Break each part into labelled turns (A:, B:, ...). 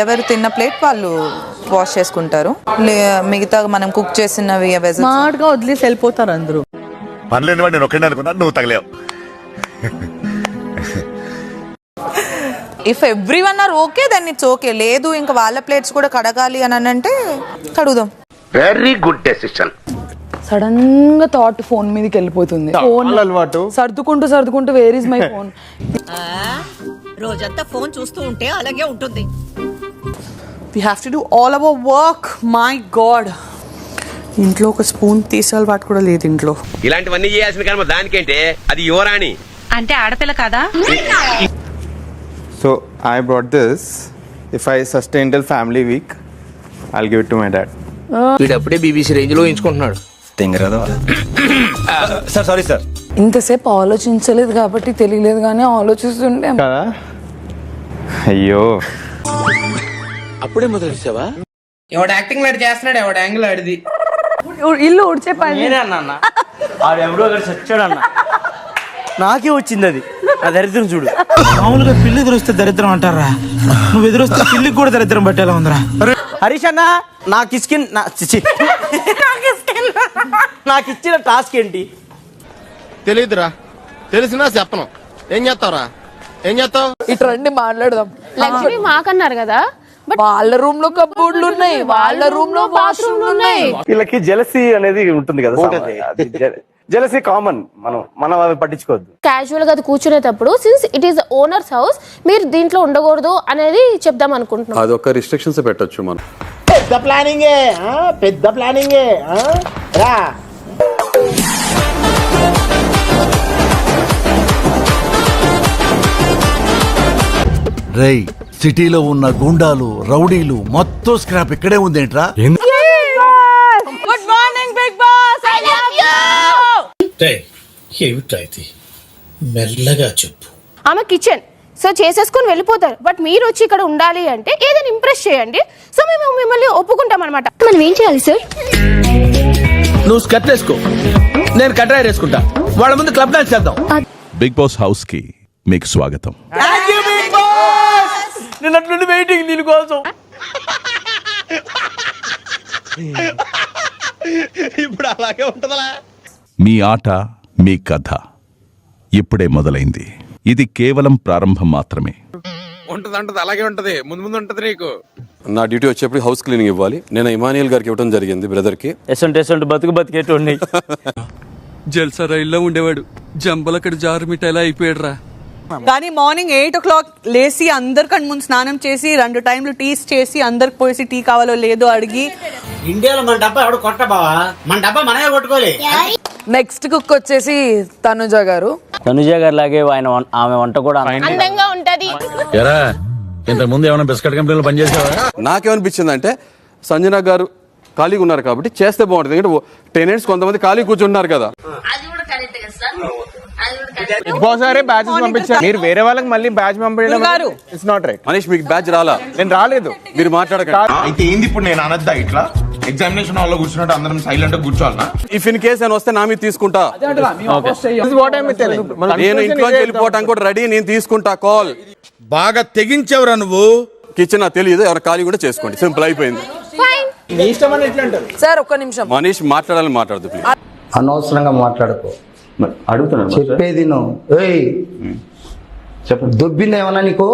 A: ఎవరు తిన్న ప్లేట్ వాళ్ళు వాష్ చేసుకుంటారు. మిగతా మనం కుక్ చేసినవి
B: స్మార్ట్ గా వదిలేసి వెళ్ళిపోతారు అందరూ.
C: పనిలేని వాడు నేను ఒక్కడే అనుకున్నా, నువ్వు తగలేవు.
A: If everyone are okay then it's okay. లేదు ఇంకా వాళ్ళ ప్లేట్స్ కూడా కడగాలి అని అంటే కడుగుదాం.
D: Very good decision.
B: సడన్ గా థాట్ ఫోన్ మీదకి వెళ్ళిపోతుంది. ఫోన్ అలవాటు సర్దుకుంటూ వేర్ ఇస్ మై ఫోన్.
E: రోజంతా ఫోన్ చూస్తూ ఉంటే అలాగే ఉంటుంది.
B: We have to do all our work. My God. ఇంట్లో ఒక స్పూన్ తీసే అలవాటు కూడా లేదు ఇంట్లో.
D: ఇలాంటివన్నీ చేయాల్సిన కర్మ దానికేంటే, అది యువరాణి
E: అంటే ఆడపిల్ల కదా.
F: So I brought this. If I sustain till family week, I'll give it to my dad.
G: వీడప్పుడే బీబీసీ రేంజ్ లో ఎంచుకుంటున్నాడు.
F: Sir sorry sir.
B: ఇంతసేపు ఆలోచించలేదు కాబట్టి తెలియలేదు, కానీ ఆలోచిస్తుంటే
F: కదా. అయ్యో
G: అప్పుడే మొదలెట్టావా?
H: ఎవడు యాక్టింగ్ లాంటి చేస్తున్నాడు, ఎవడు యాంగిల్ ఆడిది.
B: ఇల్లు ఉడిచే పని
I: ఆడెవడో అక్కడ చచ్చాడు అన్న. నాకే వచ్చింది అది. ఆ దరిద్రం చూడు. మామూలుగా పిల్లి ఎదురొస్తే దరిద్రం అంటారా, నువ్వు ఎదురొస్తే పిల్లికి కూడా దరిద్రం పట్టేలా ఉందిరా. హరీష్ అన్న, నాకు ఇచ్చిన టాస్క్ ఏంటి
H: తెలియదురా. తెలిసినా చెప్పను. ఏం చేస్తావురా? ఏం చేస్తావు?
B: ఇటు రండి మాట్లాడదాం.
J: లగ్జరీ మాకన్నారు కదా,
B: వాళ్ళ రూమ్ లో కబోర్డ్లు ఉన్నాయి, వాళ్ళ రూమ్ లో బాత్రూమ్లు ఉన్నాయి.
I: వీళ్ళకి జెలసీ అనేది ఉంటుంది కదా, జెలసీ కామన్. మనం అవి పట్టించుకోవద్దు.
J: క్యాజువల్ గా అది కూర్చునేటప్పుడు since it is owner's house, మీరు దీంట్లో ఉండకూడదు అనేది చెప్దాం అనుకుంటున్నాం.
K: అదొక రిస్ట్రిక్షన్స్ పెట్టొచ్చు మనం.
I: పెద్ద ప్లానింగే రా.
C: రేయ్, సిటీలో ఉన్న గుండాలు రౌడీలు మొత్తం స్క్రాప్ ఇక్కడే ఉందేంట్రా?
B: Good morning Bigg Boss. I love you.
G: ఏమిటైతే మెల్లగా చెప్పు.
J: ఆమె కిచెన్ సో చేసేసుకొని వెళ్ళిపోతారు, బట్ మీరు వచ్చి ఇక్కడ ఉండాలి అంటే ఏదైనా ఇంప్రెస్ చేయండి. సో మేము మిమ్మల్ని ఒప్పుకుంటాం అనమాట. మనం ఏం చేయాలి సార్?
G: నువ్వు స్కర్ట్ వేసుకో, నేను కట్రాయర్ వేసుకుంటా. వాళ్ళ ముందు క్లబ్ డాన్స్ చేద్దాం.
C: బిగ్ బాస్ హౌస్ కి మీకు స్వాగతం.
I: నిన్నట్లుండి వెయిటింగ్ దీని కోసం.
D: ఇప్పుడు అలాగే ఉంటదా?
C: మీ ఆట, మీ కథ ఇప్పుడే మొదలైంది. ఇది కేవలం ప్రారంభం మాత్రమే.
G: ఉంటది అలాగే ఉంటది, ముందు ముందు ఉంటది నీకు.
K: నా డ్యూటీ వచ్చేప్పుడు హౌస్ క్లీనింగ్ ఇవ్వాలి. నేను ఇమానియల్ గారికి ఇవ్వడం జరిగింది, బ్రదర్ కి.
I: ఎసంటి బతికేటోడిని.
G: జల్సా రైల్లో ఉండేవాడు, జంబలక్కడ జారు మిఠాయిలా అయిపోయాడు రా.
B: కానీ మార్నింగ్ 8 o'clock లేసి అందరికంటే ముందు స్నానం చేసి 2 times టీస్ చేసి అందరికి పోసి టీ కావాలో లేదో అడిగి.
I: ఇండియాలో మన డబ్బా ఎవడు కొట్ట బావా, మన డబ్బా మనమే కొట్టుకోలే.
B: నెక్స్ట్ కుక్ వచ్చేసి తనుజ గారు
I: లాగే ఆమె వంట కూడా
J: అందంగా ఉంటది.
C: ఇంతకు ముందు ఏమైనా బిస్కెట్ కంపెనీలో పనిచేసావా?
K: నాకేమనిపించింది అంటే, సంజన గారు ఖాళీగా ఉన్నారు కాబట్టి చేస్తే బాగుంటుంది. ఎందుకంటే టెనెంట్స్ కొంతమంది ఖాళీ కూర్చుంటున్నారు కదా.
F: మీరు వేరే వాళ్ళకి మళ్ళీ బ్యాచ్ పంపించడం ఇట్స్ నాట్ రైట్.
K: మనీష్, మీకు బ్యాచ్ రాలా?
F: నేను రాలేదు.
K: మీరు మాట్లాడకండి.
C: అయితే ఏంది ఇప్పుడు నేను అనద్దా? ఇట్లా ఎగ్జామినేషన్ హాల్లో కూర్చున్నట్టు అందరం సైలెంట్ గా కూర్చోవాలనా?
K: ఇఫ్ ఇన్ కేస్ అని వస్తే నా మీద తీసుకుంటా. నేను ఇంట్లోకి వెళ్ళిపోవటానికి కూడా రెడీ, నేను తీసుకుంటా కాల్.
G: బాగా తెగించావురా నువ్వు.
K: కిచెన్ నాకు తెలియదు, ఎవరు ఖాళీ కూడా చేసుకోండి. సింపుల్ అయిపోయింది.
B: సార్ ఒక్క నిమిషం.
K: మనీష్ మాట్లాడాలని మాట్లాడదు ప్లీజ్.
I: అనవసరంగా మాట్లాడుకో. అడుగుతున్నాను, చెప్పేది చెప్పండి. దొబ్బింది ఏమన్నా నీకు?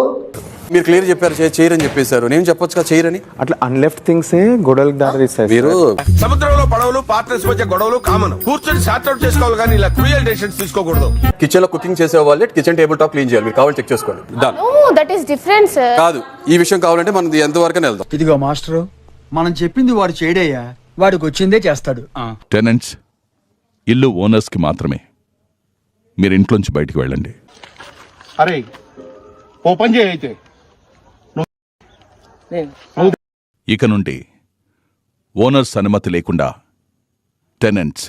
K: మీరు క్లియర్ చెప్పారు చేయరని చెప్పేశారు, నేను చెప్పొచ్చుగా చేయరని.
F: అట్లా అన్లెఫ్ట్ థింగ్స్ గొడవలకు దారిస్తాయి.
K: మీరు
G: సముద్రంలో పడవలు, పార్ట్నర్స్ మధ్య గొడవలు కామన్. కూర్చొని సార్ట్ అవుట్ చేసుకోవాలి, కానీ ఇలా క్రూయల్ డెసిషన్స్ తీసుకోకూడదు.
K: కిచెన్ లో కుకింగ్ చేసే వాళ్ళే కిచెన్ టేబుల్ టాప్ క్లీన్ చేయాలి. మీరు కావాలి చెక్ చేసుకోండి. Done.
J: That is different sir.
K: కాదు, ఈ విషయం కావాలంటే మనం ఎంత వరకు వెళ్దాం.
I: ఇదిగో మాస్టర్, మనం చెప్పింది వాడు చేయడయ్యా, వాడికి వచ్చిందే చేస్తాడు.
C: టెనెంట్స్, ఇల్లు ఓనర్స్ కి మాత్రమే. మీరు ఇంట్లోంచి బయటికి వెళ్ళండి.
H: అరే ఓపెన్ చేయి అయితే.
C: ఇక నుండి ఓనర్స్ అనుమతి లేకుండా టెనెంట్స్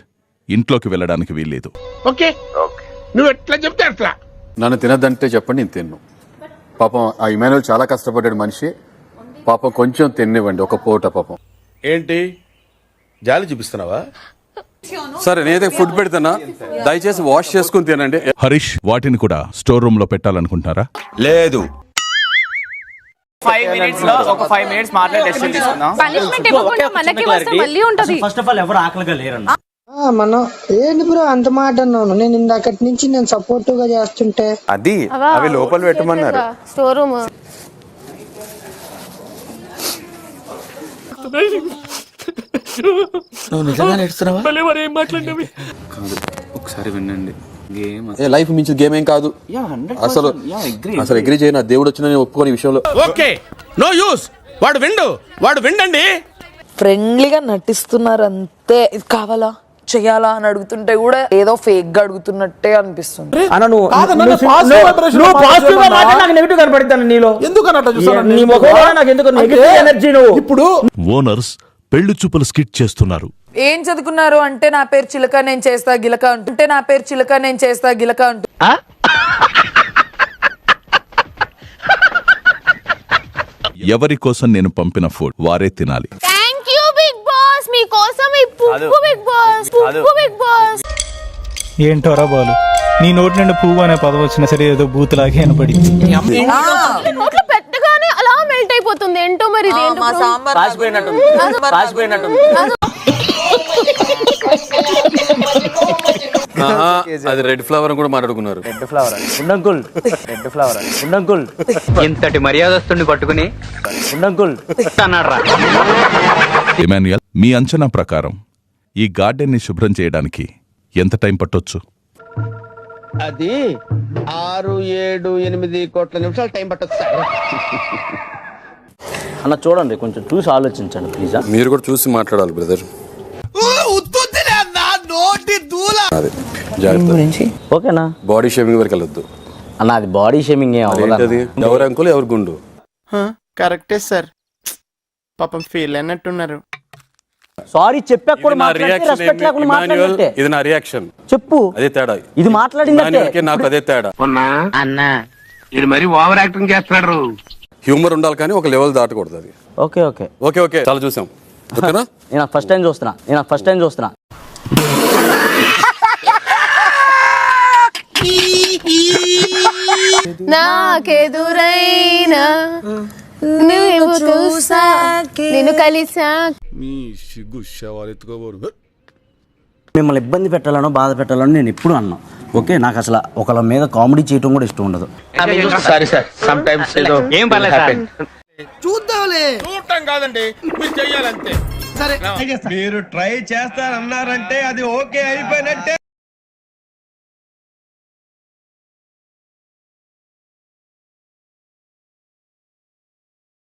C: ఇంట్లోకి వెళ్ళడానికి వీల్లేదు.
H: ఓకే, నువ్వు ఎట్లా చెప్తే అట్లా.
K: నన్ను తినద్దంటే చెప్పండి, నేను తిన్ను. పాపం ఆ ఇమానుయల్ చాలా కష్టపడ్డాడు మనిషి. పాపం కొంచెం తిన్నివ్వండి, ఒక పూట. పాపం
G: ఏంటి జాలి చూపిస్తున్నావా?
K: సరే, నేనైతే ఫుడ్ పెడతానా, దయచేసి వాష్ చేసుకుని తినండి.
C: హరీష్, వాటిని కూడా స్టోర్ రూమ్ లో పెట్టాలనుకుంటున్నారా?
G: లేదు.
I: 5 minutes లో ఒక 5 minutes మాట్లాడి డెసిషన్ తీసుకుందాం.
J: పనిష్మెంట్ ఇవ్వకుండా మనకి వస్తే మళ్ళీ ఉంటది.
I: ఫస్ట్ ఆఫ్ ఆల్ ఎవరు ఆకలిగా లేరన్న.
L: మనం ఏంటి బ్రో అంత మాట అన్నాను నేను ఇందాకటి నుంచి నేను సపోర్టివ్ గా చేస్తుంటే
F: అది అవి లోపల పెట్టమన్నారు.
J: స్టోర్ రూమ్
I: నువ్వు నిజంగా నేర్చున్నావా?
K: ఒకసారి వినండి. లైఫ్ మించి గేమ్ ఏం కాదు అసలు. అసలు అగ్రీ చేయను, దేవుడు వచ్చిన ఒప్పుకోని విషయంలో.
G: Okay no use. వాడు విండండి.
A: ఫ్రెండ్లీగా నటిస్తున్నారు అంతే. ఇది కావాలా చెయ్యాలా అని అడుగుతుంటే కూడా ఏదో ఫేక్ గా అడుగుతున్నట్టే అనిపిస్తుంది.
C: ఇప్పుడు ఓనర్స్ పెళ్లి చూపులు స్కిట్ చేస్తున్నారు.
A: ఏం చదువుకున్నారు అంటే నా పేరు చిలక నేను చేస్తా గిలక అంటుంటే నా పేరు చిలక నేను చేస్తా గిలక అంటూ
C: ఎవరి కోసం నేను పంపిన ఫుడ్ వారే తినాలి.
J: థ్యాంక్ యూ బిగ్ బాస్, మీ కోసం ఈ పువ్వు బిగ్ బాస్, పువ్వు బిగ్ బాస్.
I: ఏంటోరా బాలు, నీ నోటి నుండి పువ్వు అనే పదం వచ్చినా సరే ఏదో బూతులాగే అనబడింది.
J: నోట్లో పెట్టగానే అలా మెల్ట్ అయిపోతుంది. ఏంటో మరి ఇది ఏంటో
A: మా
J: bro?
A: సాంబార్
K: అది రెడ్ ఫ్లవర్ కూడా మాట్లాడుకున్నారు.
I: రెడ్ ఫ్లవర్ ఉండంకుల్, రెడ్ ఫ్లవర్ ఉండంకుల్. ఇంతటి మర్యాదస్తుని పట్టుకుని ఉండంకుల్ అన్నాడ్రా.
C: ఇమాన్యుయల్, మీ అంచనా ప్రకారం ఈ గార్డెన్ ని శుభ్రం చేయడానికి ఎంత టైం పట్టొచ్చు?
H: అది 6, 7, 8 కోట్ల నిమిషాలు టైం పట్టొచ్చు సార్.
I: అన్న చూడండి, కొంచెం చూసి ఆలోచించండి ప్లీజ్.
K: మీరు కూడా చూసి మాట్లాడాలి బ్రదర్. అదే జాగ్రత్త.
I: ఓకేనా?
K: బాడీ షేమింగ్ వరకు వెళ్ళొద్దు
I: అన్న, అది బాడీ షేమింగ్ ఏం అవ్వదు.
K: ఏంటది? ఎవరు అంకుల్ ఎవరు గుండు?
F: కరెక్టే సార్, పాపం ఫీల్ అయినట్టున్నారు.
I: సారీ చెప్పాక కూడా
K: ఇది నా
I: మాట్లాడితే
K: రియాక్షన్
I: రెస్పెక్ట్ లేకుండా
K: ఇమాన్యుయల్,
I: మాట్లాడితే
K: ఇది నా రియాక్షన్.
I: చెప్పు,
K: అదే తేడా.
I: ఇది మాట్లాడిందంటే
K: ఇమాన్యుయల్కి నాకు అదే తేడా.
H: అన్నా ఇది మరి ఓవర్ యాక్టింగ్ చేస్తున్నాడు.
K: హ్యూమర్ ఉండాలి కానీ ఒక లెవెల్ దాటకూడదు అది.
I: ఓకే ఓకే
K: ఓకే ఓకే చాలా చూసాం. ఓకేనా?
I: నేను ఫస్ట్ టైం చూస్తున్నా.
J: నాకెదురైనా నువ్వు చూసా నేను కలిసా.
I: మిమ్మల్ని ఇబ్బంది పెట్టాలనో బాధ పెట్టాలనో నేను ఎప్పుడు అన్నా. ఓకే, నాకు అసలు ఒకళ్ళ మీద కామెడీ చేయడం కూడా ఇష్టం ఉండదు.
H: సారీ సార్, సమ్ టైమ్స్
I: ఏం పర్లేదు.
H: చూద్దాంలే. చూడటం కాదండి, మీరు చెయ్యాలంతే.
D: మీరు ట్రై చేస్తారన్నారంటే అది ఓకే అయిపోయినట్టే.